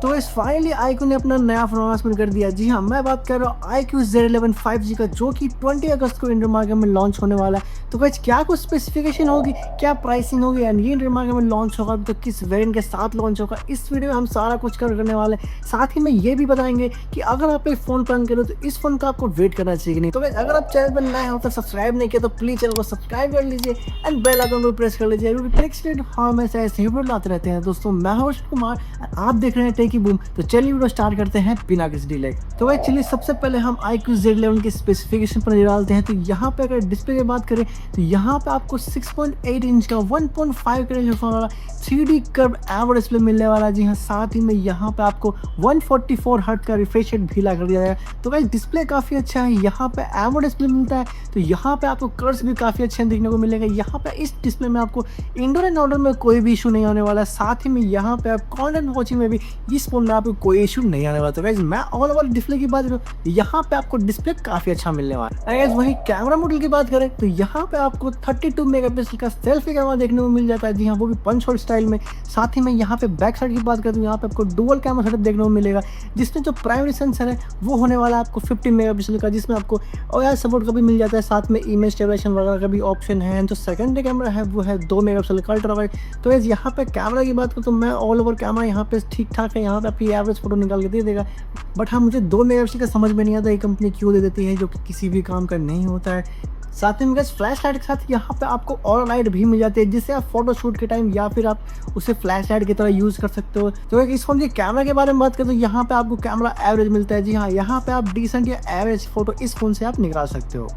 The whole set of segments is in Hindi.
तो इस फाइनली iQOO ने अपना नया फोन अनाउंसमेंट कर दिया। जी हाँ, मैं बात कर रहा हूँ iQOO Z11 5G का, जो कि 20 अगस्त को इंडियन मार्केट में लॉन्च होने वाला है। तो गाइस क्या कुछ स्पेसिफिकेशन होगी, क्या प्राइसिंग होगी एंड ये इंडियन मार्केट में लॉन्च होगा तो किस वेरिएंट के साथ लॉन्च होगा, इस वीडियो में हम सारा कुछ करने वाले हैं। साथ ही में ये भी बताएंगे कि अगर आप एक फ़ोन प्लान करो तो इस फोन का आपको वेट करना चाहिए कि नहीं। तो गाइस अगर आप चैनल पर नए हो तो सब्सक्राइब नहीं किया तो प्लीज़ चैनल को सब्सक्राइब कर लीजिए एंड बेल आइकन को प्रेस कर लीजिए। हम ऐसे ऐसे वीडियो लाते रहते हैं दोस्तों। मैं हूं अश्विन कुमार, आप देख रहे हैं टेकी बूम। तो चलिए वीडियो स्टार्ट करते हैं बिना किसी डिले। तो भाई चलिए सबसे पहले हम iQOO Z11 के स्पेसिफिकेशन पर डालते हैं। तो यहाँ पे अगर डिस्प्ले की बात करें तो यहाँ पे आपको 6.8 इंच का 1.5 का रेज़ वाला 3D कर्व एमोलेड डिस्प्ले मिलने वाला है। जी हाँ, साथ ही में यहाँ पे आपको 144 हर्ट्ज का रिफ्रेश रेट भी ला कर दिया जाएगा। तो भाई डिस्प्ले काफ़ी अच्छा है, यहाँ पे एमोलेड डिस्प्ले मिलता है। तो यहाँ पे आपको कर्व्स भी काफ़ी अच्छे देखने को मिलेगा। यहाँ पे इस डिस्प्ले में आपको इंडोर एंड आउटडोर में कोई भी इशू नहीं आने वाला है। साथ ही में यहाँ पे आप कंटेंट वॉचिंग में भी इस फोन में आपको कोई इशू नहीं आने वाला। तो गाइस मैं ऑल ओवर डिस्प्ले की बात करूँ, यहाँ पे आपको डिस्प्ले काफ़ी अच्छा मिलने वाला है। गाइस वही कैमरा मॉडल की बात करें तो यहाँ पे आपको 32 मेगापिक्सल का सेल्फी कैमरा देखने को मिल जाता है। जी हाँ, वो भी पंच होल स्टाइल में। साथ ही में यहाँ पे बैक साइड की बात करें तो यहाँ पे आपको डुअल कैमरा सेटअप देखने को मिलेगा, जिसमें जो प्राइमरी सेंसर है वो होने वाला है आपको 50 मेगापिक्सल का, जिसमें आपको OIR सपोर्ट का भी मिल जाता है। साथ में इमेज स्टेबलाइजेशन वगैरह का भी ऑप्शन है। जो सेकेंडरी कैमरा है वो है 2 मेगापिक्सल का अल्ट्रा वाइड। तो गाइस यहाँ पे कैमरा की बात करूँ तो मैं ऑल ओवर कैमरा यहाँ पे ठीक ठाक है, यहाँ पे आपकी एवरेज फोटो निकाल के दे देगा। बट हाँ, मुझे 2 मेगापिक्सल का समझ में नहीं आता ये कंपनी क्यों दे देती है, जो कि किसी भी काम का नहीं होता है। साथ में गाइस फ्लैश लाइट के साथ यहाँ पे आपको और लाइट भी मिल जाती है, जिससे आप फोटो शूट के टाइम या फिर आप उसे फ्लैश लाइट की तरह यूज़ कर सकते हो। तो इस फोन के कैमरा के बारे में बात करें तो यहाँ पे आपको कैमरा एवरेज मिलता है। जी हाँ, यहाँ पे आप डिसेंट या एवरेज फोटो इस फोन से आप निकाल सकते हो।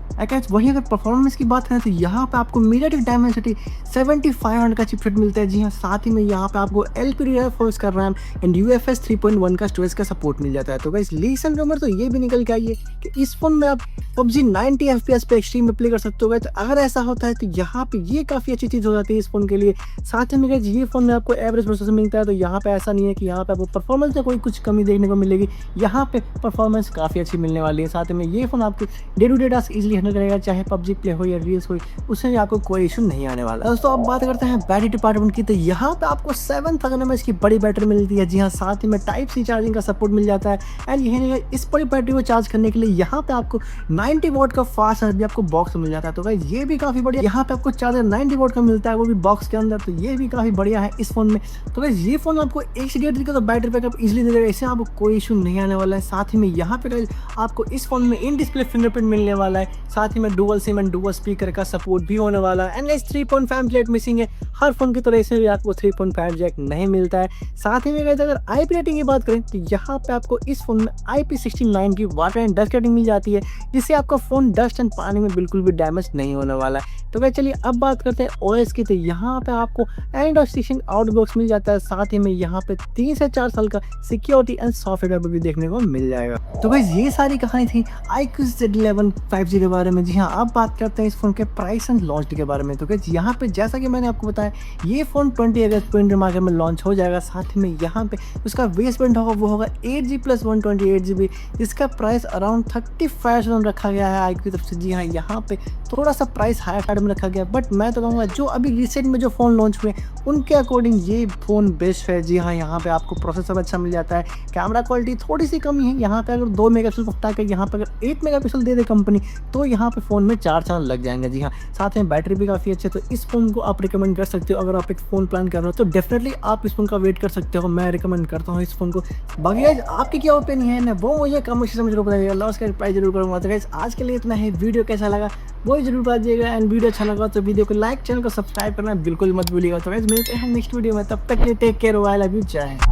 वहीं अगर परफॉर्मेंस की बात करें तो यहाँ पे आपको MediaTek Dimensity 7500 का चिपसेट मिलता है। जी हाँ, साथ ही में यहाँ पे आपको LPDDR4 का रैम एंड UFS 3.1 का स्टोरेज का सपोर्ट मिल जाता है। तो गाइस लीसन रूमर तो ये भी निकल के आई है कि इस फोन में आप PUBG 90 FPS पे एक्सट्रीम में प्ले कर सकते हो। तो अगर ऐसा होता है तो यहाँ पे ये काफ़ी अच्छी चीज़ हो जाती है इस फोन के लिए। साथ ही में गाइस ये फोन में आपको एवरेज प्रोसेसर मिलता है। तो यहाँ पे ऐसा नहीं है कि यहाँ पे आपको परफॉर्मेंस में कोई कुछ कमी देखने को मिलेगी, यहाँ पे परफॉर्मेंस काफ़ी अच्छी मिलने वाली है। साथ ही में ये फोन आपके day to day task easily handle करेगा, चाहे PUBG प्ले हो या रील्स हो, उससे आपको कोई इशू नहीं आने वाला। दोस्तों अब बात करते हैं बैटरी डिपार्टमेंट की। तो यहाँ पे आपको 7000 mAh की बड़ी बैटरी मिलती है। जी हाँ, साथ ही में Type-C चार्जिंग का सपोर्ट मिल जाता है। एंड यही नहीं, इस बड़ी बैटरी को चार्ज करने के लिए यहाँ पे आपको 90 वॉट का फास्ट चार्ज भी आपको बॉक्स में मिल जाता है। तो गाइस ये भी काफ़ी बढ़िया, यहाँ पे आपको चार्जर 90 वॉट का मिलता है, वो भी बॉक्स के अंदर। तो ये भी काफ़ी बढ़िया है इस फोन में। तो गाइस ये फोन आपको 1 का तो बैटरी बैकअप इजीली दे देगा, इससे आपको कोई इशू नहीं आने वाला है। साथ ही में यहाँ पे गाइस आपको इस फोन में इन डिस्प्ले फिंगरप्रिंट मिलने वाला है। साथ ही में dual SIM and dual speaker का सपोर्ट भी होने वाला है। एंड गाइस 3.5 जैक मिसिंग है, हर फोन की तरह इसमें भी आपको 3.5 जैक नहीं मिलता है। साथ ही में गाइस अगर IP रेटिंग की बात करें तो यहाँ पे आपको इस फोन में IP69 की वाटर एंड डस्ट रेटिंग मिल जाती है, जिससे आपका फोन डस्ट एंड पानी में बिल्कुल भी डैमेज नहीं होने वाला है। तो गाइस चलिए अब बात करते हैं OS की। तो यहाँ पे आपको एंड्रॉइड 16 आउट बॉक्स मिल जाता है। साथ ही में यहाँ पे 3 से 4 साल का सिक्योरिटी एंड सॉफ्टवेयर भी देखने को मिल जाएगा। तो गाइस ये सारी कहानी थी iQOO Z11 5G के बारे में। जी हाँ, अब बात करते हैं इस फोन के प्राइस एंड लॉन्च के बारे में। तो गाइस यहाँ पे जैसा कि मैंने आपको बताया, ये फोन 20 अगस्त को इंडियन मार्केट में लॉन्च हो जाएगा। साथ ही में यहाँ पे उसका बेस वेरिएंट होगा, वो होगा 8GB + 128GB, जिसका प्राइस अराउंड 35,000 रखा गया है iQOO की तरफ से। जी हाँ, यहाँ पे थोड़ा सा प्राइस हाई साइड में रखा गया, बट मैं तो कहूँगा जो अभी रिसेंट में जो फ़ोन लॉन्च हुए उनके अकॉर्डिंग ये फ़ोन बेस्ट है। जी हाँ, यहाँ पे आपको प्रोसेसर अच्छा मिल जाता है, कैमरा क्वालिटी थोड़ी सी कमी है। यहाँ पे अगर 2 मेगापिक्सल को हटा कर यहाँ पे अगर 8 मेगापिक्सल दे दे कंपनी तो यहाँ पे फ़ोन में 4 साल लग जाएंगे। जी हाँ, साथ में बैटरी भी काफ़ी अच्छी है। तो इस फ़ोन को आप रिकमेंड कर सकते हो। अगर आप एक फ़ोन प्लान कर रहे हो तो डेफिनेटली आप इस फ़ोन का वेट कर सकते हो। मैं रिकमेंड करता हूँ इस फ़ोन को। बाकी गाइस आपकी क्या ओपिनियन है वो मुझे कमेंट सेक्शन में जरूर बताइएगा, लॉस का रिप्लाई जरूर करूँगा। तो गाइस आज के लिए इतना है, वीडियो कैसा लगा वो जरूर बताइएगा। एंड वीडियो अच्छा लगा तो वीडियो को लाइक, चैनल को सब्सक्राइब करना बिल्कुल मत भूलिएगा। तो गाइस मिलते हैं नेक्स्ट वीडियो में, तब तक के लिए take care, I love you, जय हिंद।